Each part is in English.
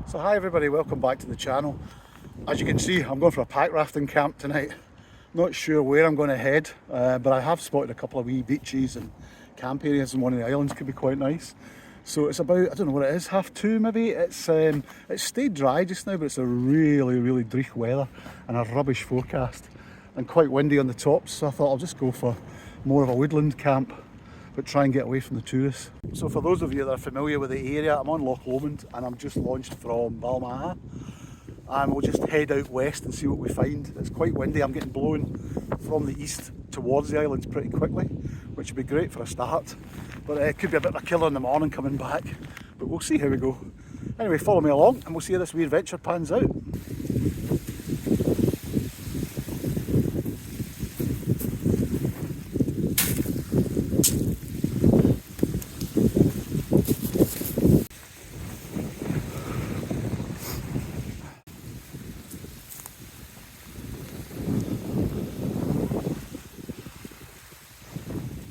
So hi everybody, welcome back to the channel. As you can see, I'm going for a pack rafting camp tonight. Not sure where I'm going to head, but I have spotted a couple of wee beaches and camp areas in one of the islands. Could be quite nice. So it's about, I don't know what it is, 2:30 maybe. It's stayed dry just now, but it's a really dreich weather and a rubbish forecast and quite windy on the tops. So I thought I'll just go for more of a woodland camp, but try and get away from the tourists. So for those of you that are familiar with the area, I'm on Loch Lomond and I'm just launched from Balmaha, and we'll just head out west and see what we find. It's quite windy. I'm getting blown from the east towards the islands pretty quickly, which would be great for a start, but it could be a bit of a killer in the morning coming back, but we'll see how we go. Anyway, follow me along and we'll see how this wee adventure pans out.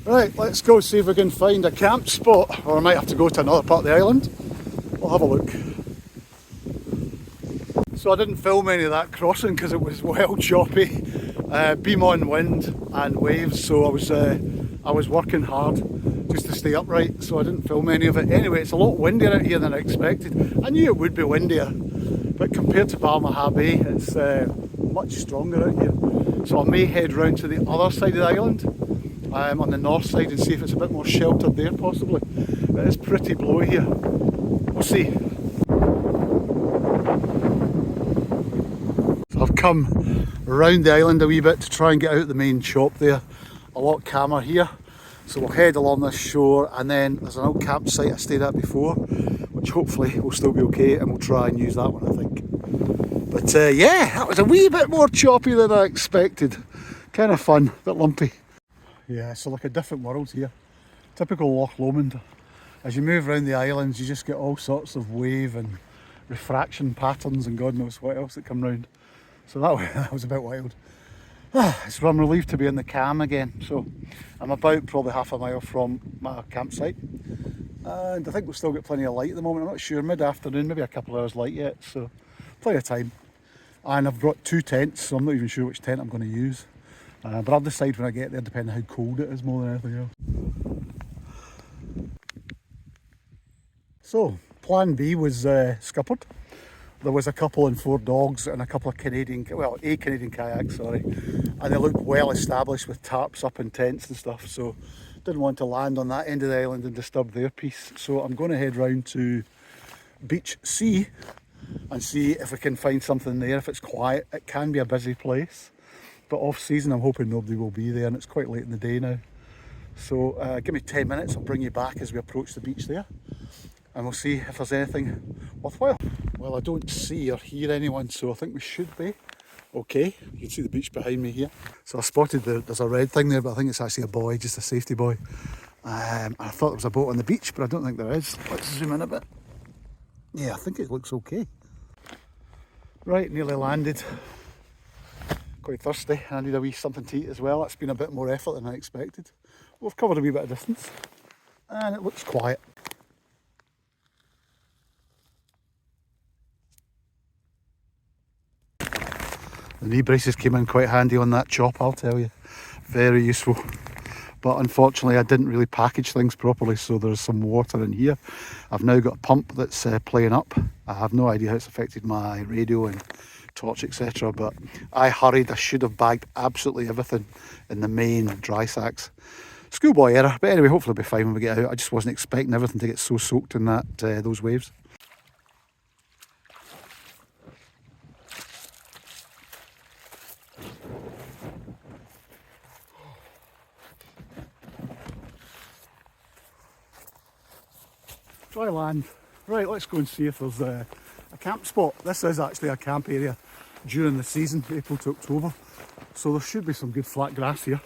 Right, let's go see if we can find a camp spot, or I might have to go to another part of the island. We'll have a look. So I didn't film any of that crossing because it was well choppy, beam on wind and waves, so I was working hard just to stay upright, so I didn't film any of it. Anyway, it's a lot windier out here than I expected. I knew it would be windier, but compared to Balmaha Bay, it's much stronger out here. So I may head round to the other side of the island, on the north side, and see if it's a bit more sheltered there possibly. It is pretty blowy here. We'll see. So I've come around the island a wee bit to try and get out the main chop there. A lot calmer here. So we'll head along this shore, and then there's an old campsite I stayed at before, which hopefully will still be okay, and we'll try and use that one, I think. But yeah, that was a wee bit more choppy than I expected. Kind of fun, a bit lumpy. Yeah, so like a different world here. Typical Loch Lomond. As you move around the islands, you just get all sorts of wave and refraction patterns and God knows what else that come round. So that was a bit wild. So I'm relieved to be in the cam again. So I'm about probably half a mile from my campsite. And I think we've still got plenty of light at the moment. I'm not sure, mid-afternoon, maybe a couple of hours light yet. So plenty of time. And I've brought 2 tents, so I'm not even sure which tent I'm going to use. But I'll decide when I get there, depending on how cold it is more than anything else. So, plan B was scuppered. There was a couple and 4 dogs and a couple of a Canadian kayak, sorry. And they looked well established with tarps up and tents and stuff, so didn't want to land on that end of the island and disturb their peace. So I'm going to head round to Beach C and see if we can find something there. If it's quiet, it can be a busy place. But off season, I'm hoping nobody will be there, and it's quite late in the day now. So give me 10 minutes, I'll bring you back as we approach the beach there, and we'll see if there's anything worthwhile. Well, I don't see or hear anyone, so I think we should be okay. You can see the beach behind me here. So I spotted there's a red thing there, but I think it's actually a buoy, just a safety buoy. I thought there was a boat on the beach, but I don't think there is. Let's zoom in a bit. Yeah, I think it looks okay. Right, nearly landed. Quite thirsty. I need a wee something to eat as well. It's been a bit more effort than I expected. We've covered a wee bit of distance and it looks quiet. The knee braces came in quite handy on that chop, I'll tell you. Very useful. But unfortunately I didn't really package things properly, so there's some water in here. I've now got a pump that's playing up. I have no idea how it's affected my radio and torch, etc. But I hurried. I should have bagged absolutely everything in the main dry sacks. Schoolboy error, but anyway, hopefully it'll be fine when we get out. I just wasn't expecting everything to get so soaked in that those waves. Dry land. Right, let's go and see if there's a camp spot. This is actually a camp area during the season, April to October. So there should be some good flat grass here.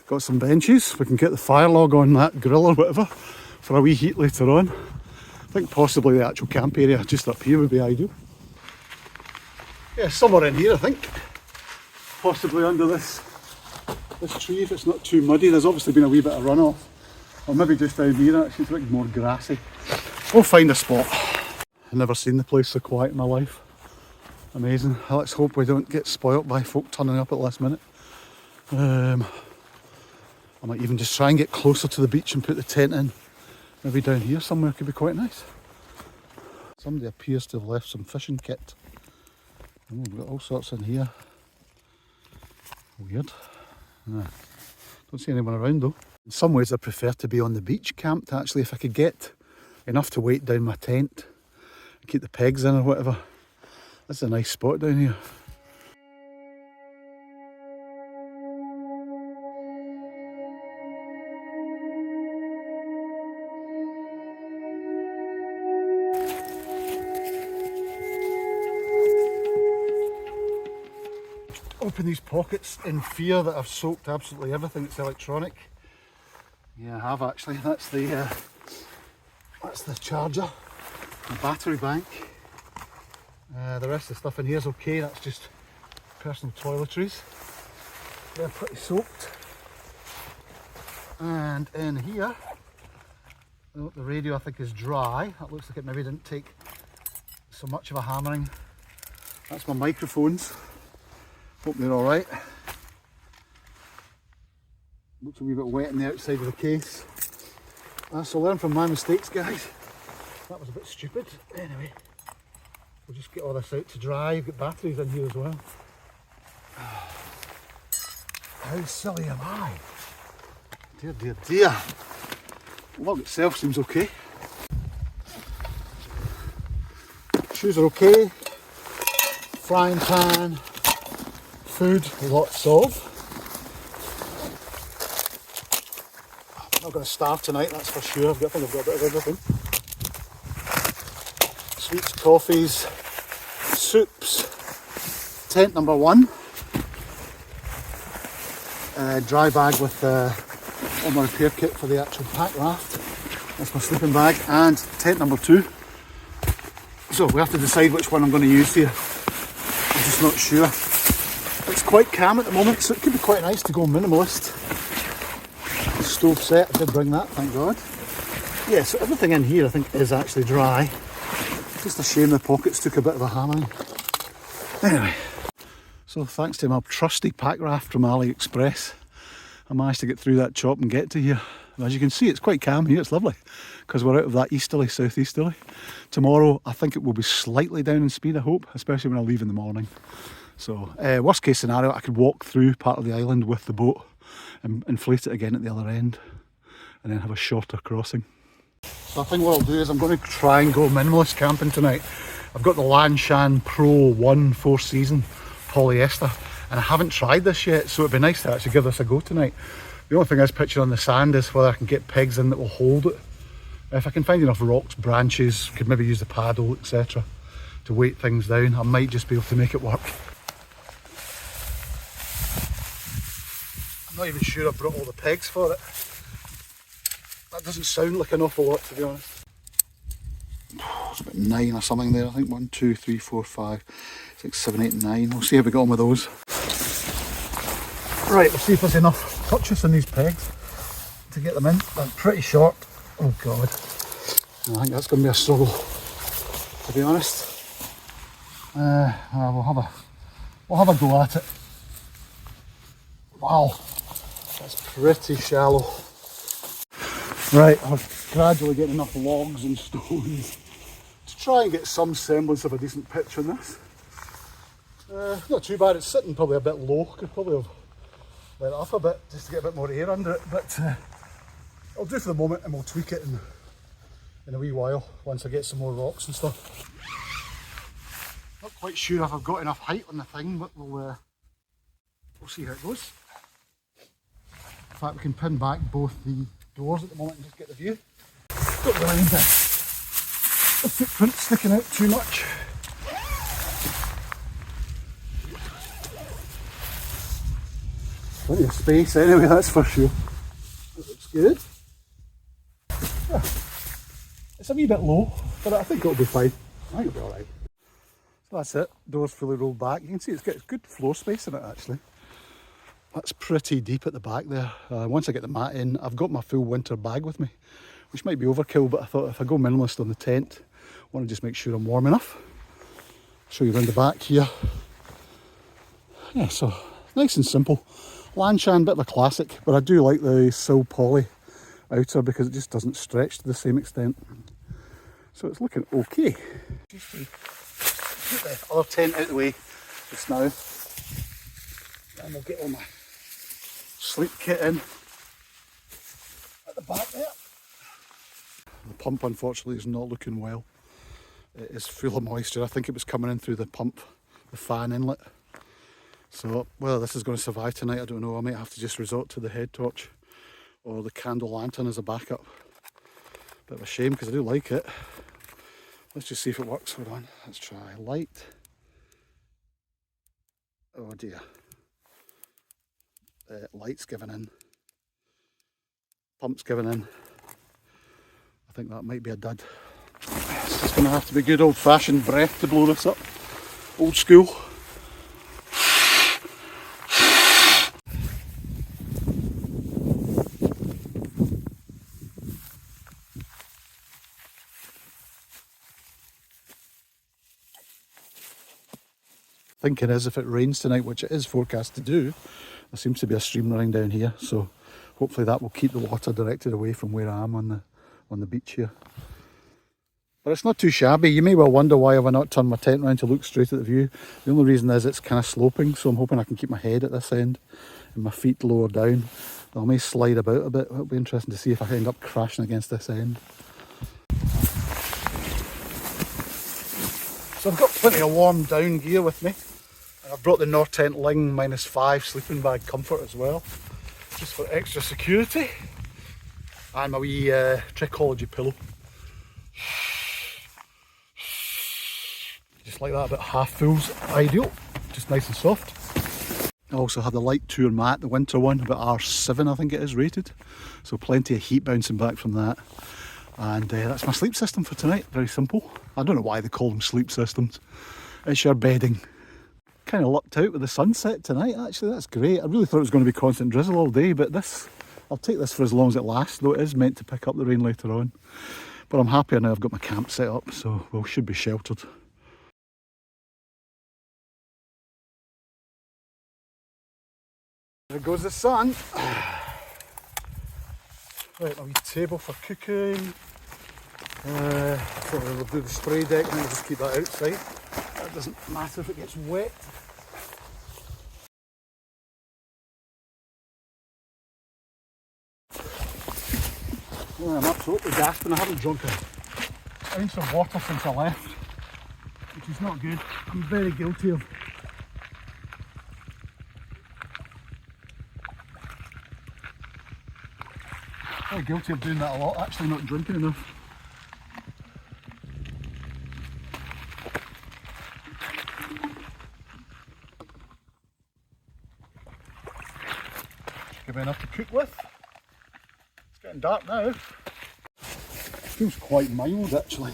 Got some benches. We can get the fire log on that grill or whatever for a wee heat later on. I think possibly the actual camp area just up here would be ideal. Yeah, somewhere in here I think. Possibly under this tree if it's not too muddy. There's obviously been a wee bit of runoff. Or maybe just down here actually, it's looking more grassy. We'll find a spot. I've never seen the place so quiet in my life. Amazing. Let's hope we don't get spoilt by folk turning up at the last minute. I might even just try and get closer to the beach and put the tent in. Maybe down here somewhere could be quite nice. Somebody appears to have left some fishing kit. Oh, we've got all sorts in here. Weird. Don't see anyone around though. In some ways I prefer to be on the beach camped actually, if I could get enough to weight down my tent and keep the pegs in or whatever. That's a nice spot down here. Open these pockets in fear that I've soaked absolutely everything that's electronic. Yeah, I have actually. That's the charger, the battery bank. The rest of the stuff in here is okay. That's just personal toiletries. They're pretty soaked. And in here, the radio I think is dry. That looks like it maybe didn't take so much of a hammering. That's my microphones. Hope they're alright. Looks a wee bit wet on the outside of the case. So learn from my mistakes, guys. That was a bit stupid. Anyway, we'll just get all this out to dry. You've got batteries in here as well. How silly am I? Dear, dear, dear. The log itself seems okay. Shoes are okay. Frying pan. Food, lots of. I'm not going to starve tonight, that's for sure. I think I've got a bit of everything. Sweets, coffees, soups. Tent number 1. Dry bag with all my repair kit for the actual pack raft. That's my sleeping bag. And tent number 2. So we have to decide which one I'm going to use here. I'm just not sure. It's quite calm at the moment, so it could be quite nice to go minimalist. The stove set, I did bring that, thank God. Yeah, so everything in here I think is actually dry. Just a shame the pockets took a bit of a hammering. Anyway, so thanks to my trusty pack raft from AliExpress, I managed to get through that chop and get to here. As you can see, it's quite calm here, it's lovely, because we're out of that easterly, southeasterly. Tomorrow, I think it will be slightly down in speed, I hope, especially when I leave in the morning. So, worst case scenario, I could walk through part of the island with the boat and inflate it again at the other end and then have a shorter crossing. So I think what I'll do is I'm going to try and go minimalist camping tonight. I've got the Lanshan Pro 1 4-season polyester and I haven't tried this yet, so it'd be nice to actually give this a go tonight. The only thing I was picturing on the sand is whether I can get pegs in that will hold it. If I can find enough rocks, branches, could maybe use the paddle, etc. to weight things down, I might just be able to make it work. I'm not even sure I've brought all the pegs for it. That doesn't sound like an awful lot, to be honest. It's about 9 or something there, I think. 1, 2, 3, 4, 5, 6, 7, 8, 9. We'll see how we get on with those. Right, we'll see if there's enough purchase in these pegs to get them in. They're pretty short. Oh God. I think that's going to be a struggle, to be honest. We'll have a go at it. Wow, that's pretty shallow. Right, I'll gradually get enough logs and stones to try and get some semblance of a decent pitch on this. Not too bad, it's sitting probably a bit low. Could probably have let it off a bit just to get a bit more air under it, but I'll do for the moment and we'll tweak it in a wee while once I get some more rocks and stuff. Not quite sure if I've got enough height on the thing, but we'll see how it goes. In fact, we can pin back both the doors at the moment and just get the view. Don't really need the footprint sticking out too much. Plenty of space anyway, that's for sure. That looks good. Yeah. It's a wee bit low, but I think it'll be fine. I think it'll be alright. So that's it, doors fully rolled back. You can see it's got good floor space in it actually. That's pretty deep at the back there. Once I get the mat in, I've got my full winter bag with me, which might be overkill, but I thought if I go minimalist on the tent, want to just make sure I'm warm enough. Show you around the back here. Yeah, so nice and simple. Lanshan, bit of a classic, but I do like the sil poly outer because it just doesn't stretch to the same extent. So it's looking okay. Just put the other tent out of the way just now. And we'll get all my sleep kit in at the back there. The pump unfortunately is not looking well. It is full of moisture. I think it was coming in through the pump, the fan inlet. So whether this is going to survive tonight, I don't know. I might have to just resort to the head torch or the candle lantern as a backup. Bit of a shame because I do like it. Let's just see if it works. Hold on, let's try light. Oh dear. Light's giving in. Pump's giving in. I think that might be a dud. It's just going to have to be good old fashioned breath to blow this up. Old school. Thinking is if it rains tonight, which it is forecast to do, there seems to be a stream running down here, so hopefully that will keep the water directed away from where I am on the beach here. But it's not too shabby. You may well wonder why have I not turned my tent around to look straight at the view. The only reason is it's kind of sloping, so I'm hoping I can keep my head at this end and my feet lower down. I may slide about a bit. It'll be interesting to see if I end up crashing against this end. So I've got plenty of warm down gear with me. I've brought the Nortent Ling -5 sleeping bag comfort as well, just for extra security. And my wee Trichology pillow. Just like that, about half full's ideal, just nice and soft. I also have the light tour mat, the winter one, about R7 I think it is rated. So plenty of heat bouncing back from that. And that's my sleep system for tonight, very simple. I don't know why they call them sleep systems. It's your bedding. Kind of lucked out with the sunset tonight actually, that's great. I really thought it was going to be constant drizzle all day, but I'll take this for as long as it lasts, though it is meant to pick up the rain later on. But I'm happier now I've got my camp set up, so we should be sheltered. There goes the sun. Right, my wee table for cooking. So we'll do the spray deck and then we'll just keep that outside. That doesn't matter if it gets wet. Well, I'm absolutely gasping. I haven't drunk an ounce of water since I left, which is not good. I'm very guilty of. Very guilty of doing that a lot, actually not drinking enough. Give me enough to cook with. It's getting dark now. It feels quite mild actually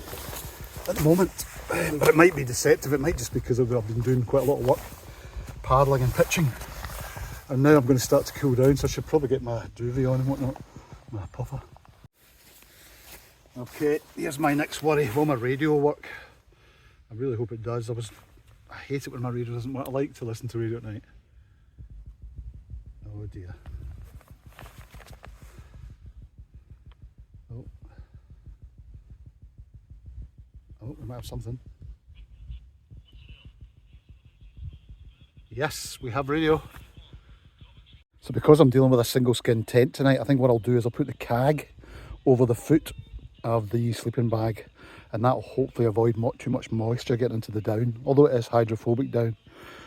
at the moment, but it might be deceptive. It might just be because I've been doing quite a lot of work, paddling and pitching, and now I'm going to start to cool down, so I should probably get my duvet on and whatnot, my puffer. Okay, here's my next worry. Will my radio work? I really hope it does. I hate it when my radio doesn't work. I like to listen to radio at night. Oh dear. Oh, we might have something. Yes, we have radio. So because I'm dealing with a single skin tent tonight, I think what I'll do is I'll put the CAG over the foot of the sleeping bag, and that'll hopefully avoid too much moisture getting into the down, although it is hydrophobic down,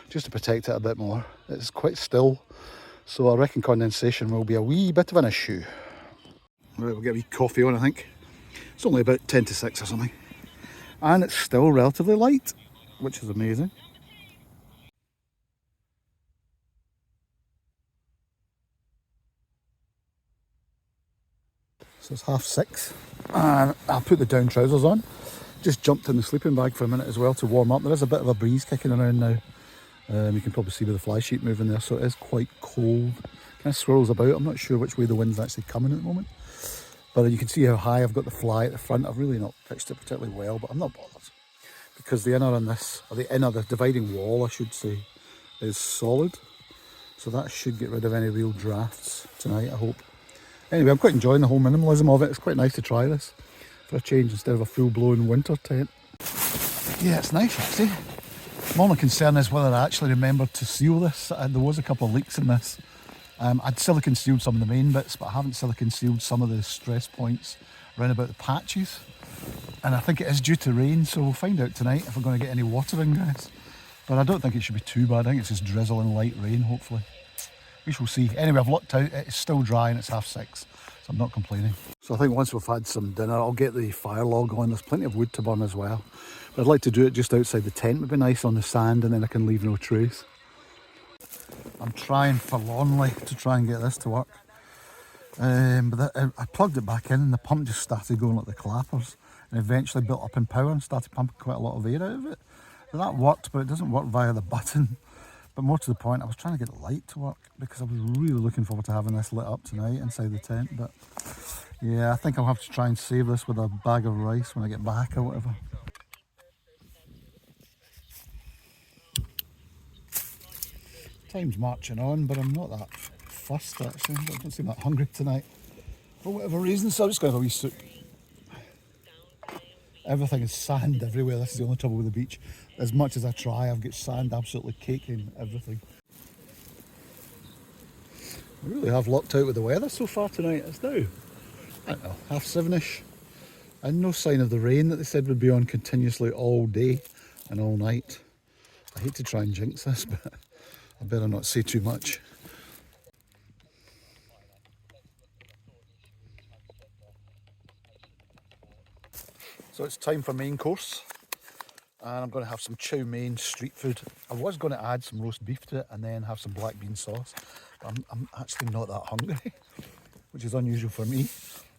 just to protect it a bit more. It's quite still, so I reckon condensation will be a wee bit of an issue. Right, we'll get a wee coffee on I think. It's only about 10 to 6 or something. And it's still relatively light, which is amazing. So it's 6:30 and I'll put the down trousers on. Just jumped in the sleeping bag for a minute as well to warm up. There is a bit of a breeze kicking around now. You can probably see with the fly sheet moving there, so it is quite cold. Kind of swirls about. I'm not sure which way the wind's actually coming at the moment. But you can see how high I've got the fly at the front. I've really not fixed it particularly well, but I'm not bothered. Because the inner on this, or the dividing wall I should say, is solid. So that should get rid of any real drafts tonight, I hope. Anyway, I'm quite enjoying the whole minimalism of it. It's quite nice to try this for a change instead of a full-blown winter tent. Yeah, it's nice actually. My only concern is whether I actually remembered to seal this. There was a couple of leaks in this. I'd silicone sealed some of the main bits, but I haven't silicone sealed some of the stress points around about the patches. And I think it is due to rain, so we'll find out tonight if we're going to get any watering, guys. But I don't think it should be too bad. I think it's just drizzling light rain, hopefully. We shall see. Anyway, I've looked out. It's still dry and it's 6:30, so I'm not complaining. So I think once we've had some dinner, I'll get the fire log on. There's plenty of wood to burn as well. But I'd like to do it just outside the tent. It would be nice on the sand, and then I can leave no trace. I'm trying forlornly to try and get this to work. But I plugged it back in and the pump just started going like the clappers, and eventually built up in power and started pumping quite a lot of air out of it. So that worked, but it doesn't work via the button. But more to the point, I was trying to get the light to work because I was really looking forward to having this lit up tonight inside the tent. But yeah, I think I'll have to try and save this with a bag of rice when I get back or whatever. Time's marching on, but I'm not that fussed actually. I don't seem that hungry tonight for whatever reason, so I'm just going to have a wee soup. Everything is sand everywhere. This is the only trouble with the beach. As much as I try, I've got sand absolutely caking everything. We really have lucked out with the weather so far tonight. It's now, I don't know, 7:30ish. And no sign of the rain that they said would be on continuously all day and all night. I hate to try and jinx this, but I better not say too much. So it's time for main course, and I'm going to have some chow mein street food. I was going to add some roast beef to it and then have some black bean sauce. I'm actually not that hungry, which is unusual for me,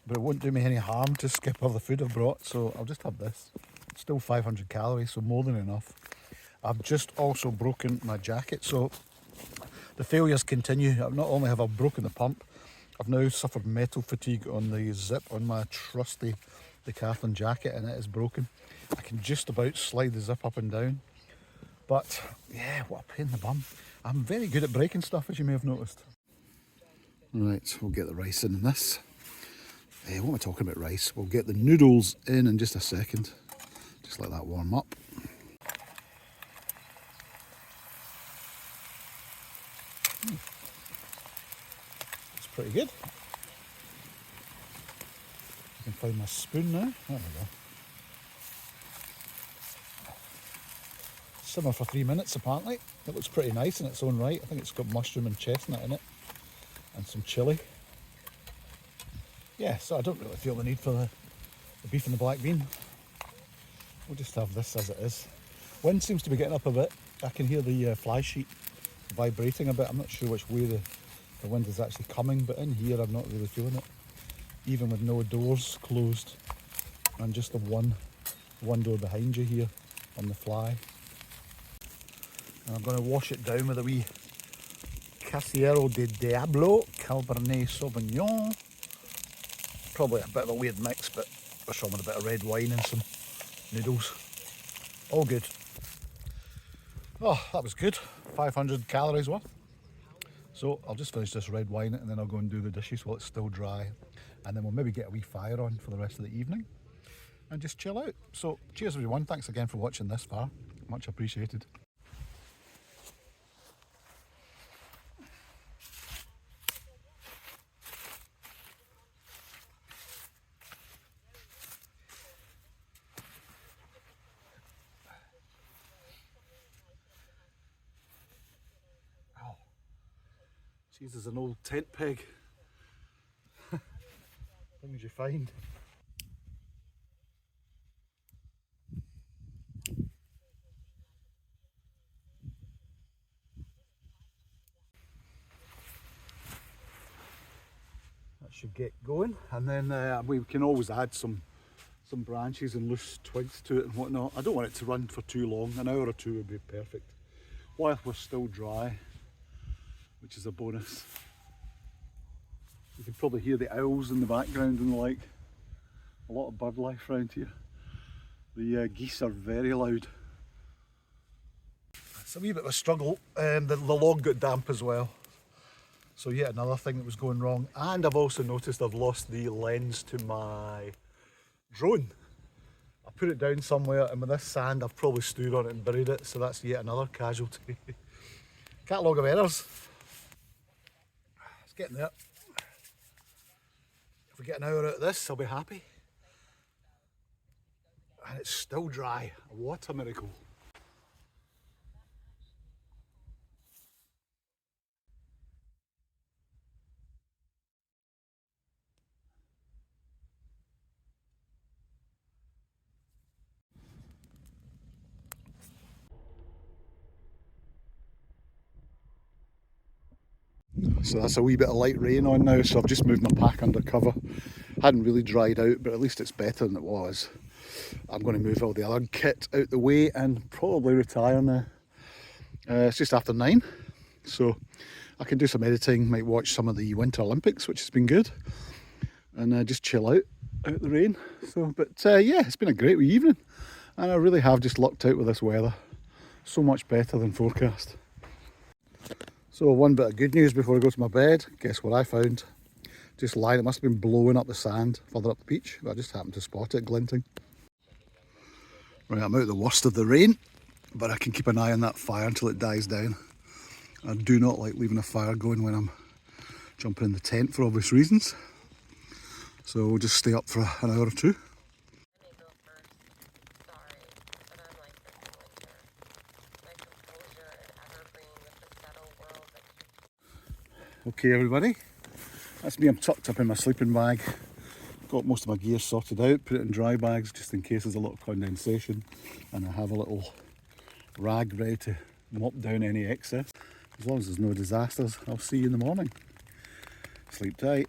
but it won't do me any harm to skip all the food I've brought, so I'll just have this. It's still 500 calories, so more than enough. I've just also broken my jacket, so the failures continue. Not only have I broken the pump, I've now suffered metal fatigue on the zip on my trusty Decathlon jacket, and it is broken. I can just about slide the zip up and down, but yeah, what a pain in the bum. I'm very good at breaking stuff, as you may have noticed. Right, we'll get the rice in this. What am I talking about rice? We'll get the noodles in just a second. Just let that warm up. It's pretty good. I can find my spoon now. There we go. Simmer for 3 minutes apparently. It looks pretty nice in its own right. I think it's got mushroom and chestnut in it and some chilli. Yeah, so I don't really feel the need for the beef and the black bean. We'll just have this as it is. Wind seems to be getting up a bit. I can hear the fly sheet vibrating a bit. I'm not sure which way the wind is actually coming, but in here I'm not really feeling it. Even with no doors closed and just the one door behind you here on the fly. And I'm going to wash it down with a wee Casillero de Diablo Cabernet Sauvignon. Probably a bit of a weird mix, but we're showing with a bit of red wine and some noodles. All good. Oh, that was good. 500 calories worth. So I'll just finish this red wine and then I'll go and do the dishes while it's still dry. And then we'll maybe get a wee fire on for the rest of the evening and just chill out. So cheers everyone. Thanks again for watching this far. Much appreciated. Jeez, there's an old tent peg. Things you find. That should get going, and then we can always add some branches and loose twigs to it and whatnot. I don't want it to run for too long. An hour or two would be perfect while we're still dry, which is a bonus. You can probably hear the owls in the background and the like. A lot of bird life around here. The geese are very loud. It's a wee bit of a struggle. The log got damp as well. So yet another thing that was going wrong. And I've also noticed I've lost the lens to my drone. I put it down somewhere and with this sand I've probably stood on it and buried it. So that's yet another casualty. Catalogue of errors. It's getting there. If we get an hour out of this, I'll be happy. And it's still dry. What a miracle. So that's a wee bit of light rain on now, so I've just moved my pack under cover. Hadn't really dried out, but at least it's better than it was. I'm going to move all the other kit out the way and probably retire now. It's just after 9, so I can do some editing, might watch some of the Winter Olympics, which has been good, and just chill out the rain. So, but yeah, it's been a great wee evening, and I really have just lucked out with this weather. So much better than forecast. So one bit of good news before I go to my bed. Guess what I found? Just lying, it must have been blowing up the sand further up the beach. I just happened to spot it glinting. Right, I'm out the worst of the rain, but I can keep an eye on that fire until it dies down. I do not like leaving a fire going when I'm jumping in the tent for obvious reasons. So we'll just stay up for an hour or two. Okay everybody, that's me. I'm tucked up in my sleeping bag. Got most of my gear sorted out, put it in dry bags just in case there's a lot of condensation, and I have a little rag ready to mop down any excess. As long as there's no disasters, I'll see you in the morning. Sleep tight.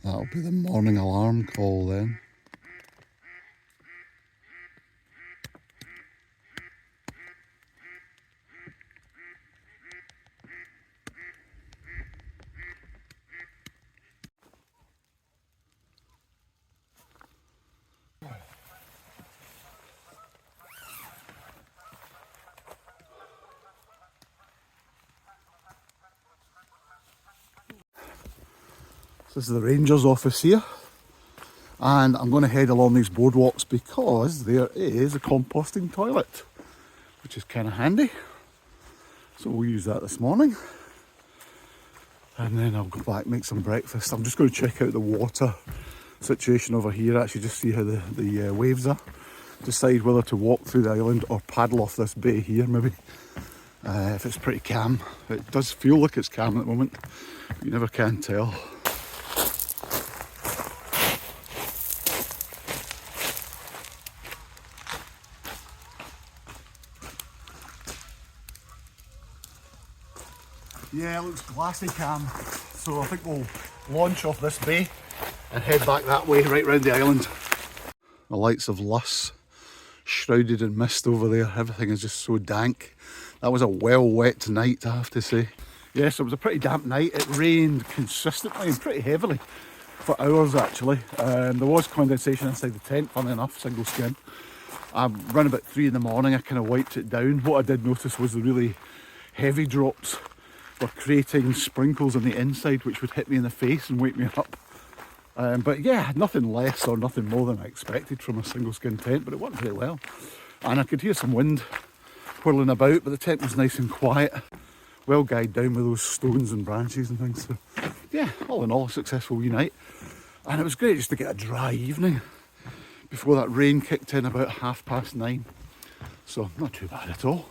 That'll be the morning alarm call then. This is the ranger's office here, and I'm going to head along these boardwalks because there is a composting toilet, which is kind of handy. So we'll use that this morning, and then I'll go back, make some breakfast. I'm just going to check out the water situation over here, actually just see how the waves are. Decide whether to walk through the island or paddle off this bay here maybe, if it's pretty calm. It does feel like it's calm at the moment, you never can tell. Yeah, it looks glassy calm, so I think we'll launch off this bay and head back that way, right round the island. The lights of Luss, shrouded in mist over there, everything is just so dank. That was a well wet night, I have to say. Yes, it was a pretty damp night. It rained consistently and pretty heavily for hours actually. There was condensation inside the tent, funny enough, single skin. Around about 3 in the morning I kind of wiped it down. What I did notice was the really heavy drops were creating sprinkles on the inside which would hit me in the face and wake me up. But yeah, nothing less or nothing more than I expected from a single skin tent, but it worked very well. And I could hear some wind whirling about, but the tent was nice and quiet, well guided down with those stones and branches and things. So yeah, all in all, a successful wee night. And it was great just to get a dry evening before that rain kicked in about 9:30. So not too bad at all.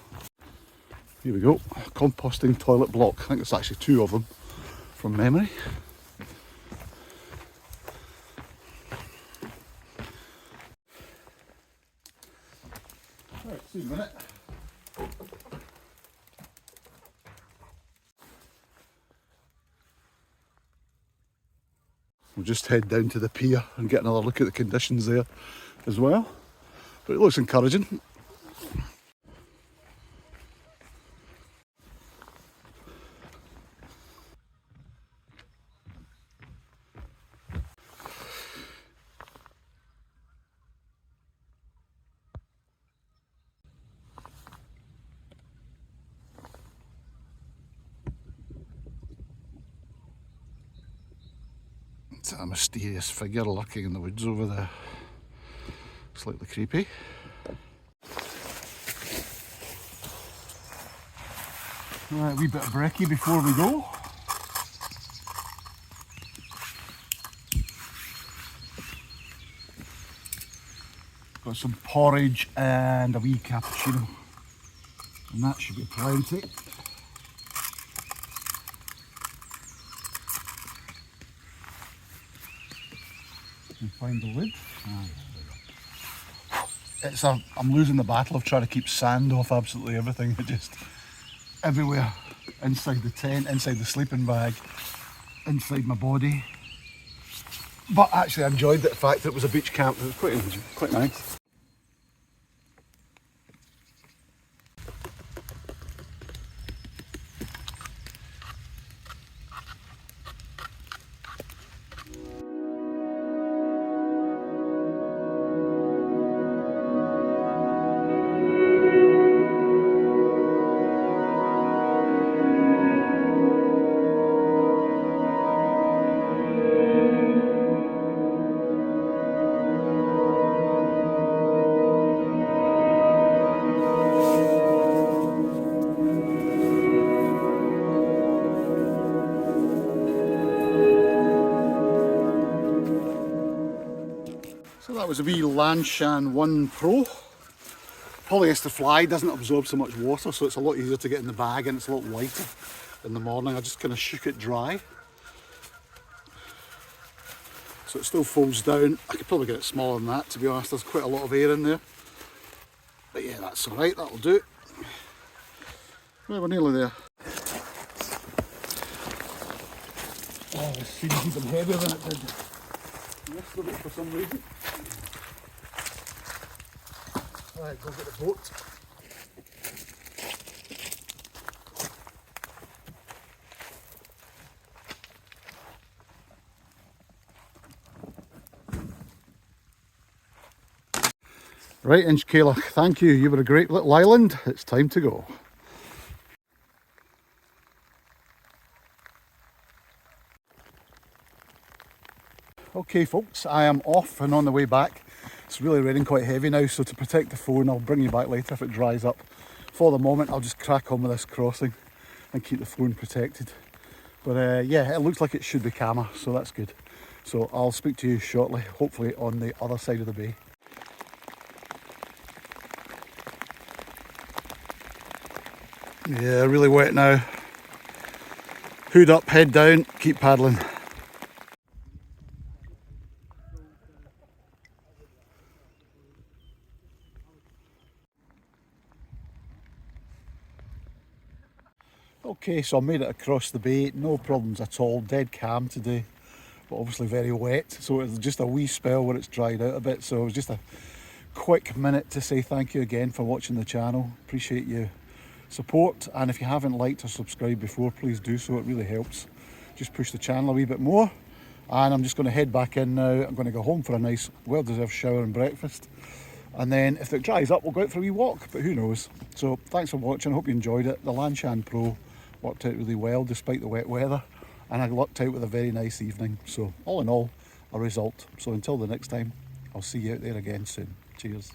Here we go, composting toilet block. I think it's actually 2 of them from memory. Right, see you in a minute. We'll just head down to the pier and get another look at the conditions there as well. But it looks encouraging. Just a mysterious figure lurking in the woods over there. Slightly creepy. Right, a wee bit of brekkie before we go. Got some porridge and a wee cappuccino. And that should be plenty. And find the lid. I'm losing the battle of trying to keep sand off absolutely everything. It just everywhere. Inside the tent, inside the sleeping bag, inside my body. But actually I enjoyed the fact that it was a beach camp. It was quite nice. So that was a wee Lanshan 1 Pro. Polyester fly doesn't absorb so much water, so it's a lot easier to get in the bag and it's a lot lighter in the morning. I just kind of shook it dry. So it still folds down. I could probably get it smaller than that, to be honest. There's quite a lot of air in there. But yeah, that's alright, that'll do. Well, we're nearly there. Oh, this seems even heavier than it did yesterday for some reason. Right, go get the boat. Right, Inchcailloch, thank you. You were a great little island. It's time to go. Okay folks, I am off and on the way back. It's really raining quite heavy now, so to protect the phone, I'll bring you back later if it dries up. For the moment, I'll just crack on with this crossing and keep the phone protected. But yeah, it looks like it should be calmer, so that's good. So I'll speak to you shortly, hopefully on the other side of the bay. Yeah, really wet now. Hood up, head down, keep paddling. Okay, so I made it across the bay, no problems at all, dead calm today, but obviously very wet, so it's just a wee spell where it's dried out a bit, so it was just a quick minute to say thank you again for watching the channel. Appreciate your support, and if you haven't liked or subscribed before, please do so, it really helps. Just push the channel a wee bit more, and I'm just going to head back in now. I'm going to go home for a nice, well-deserved shower and breakfast. And then if it dries up, we'll go out for a wee walk, but who knows. So thanks for watching, I hope you enjoyed it. The Lanshan Pro worked out really well despite the wet weather, and I lucked out with a very nice evening. So all in all, a result. So until the next time, I'll see you out there again soon. Cheers.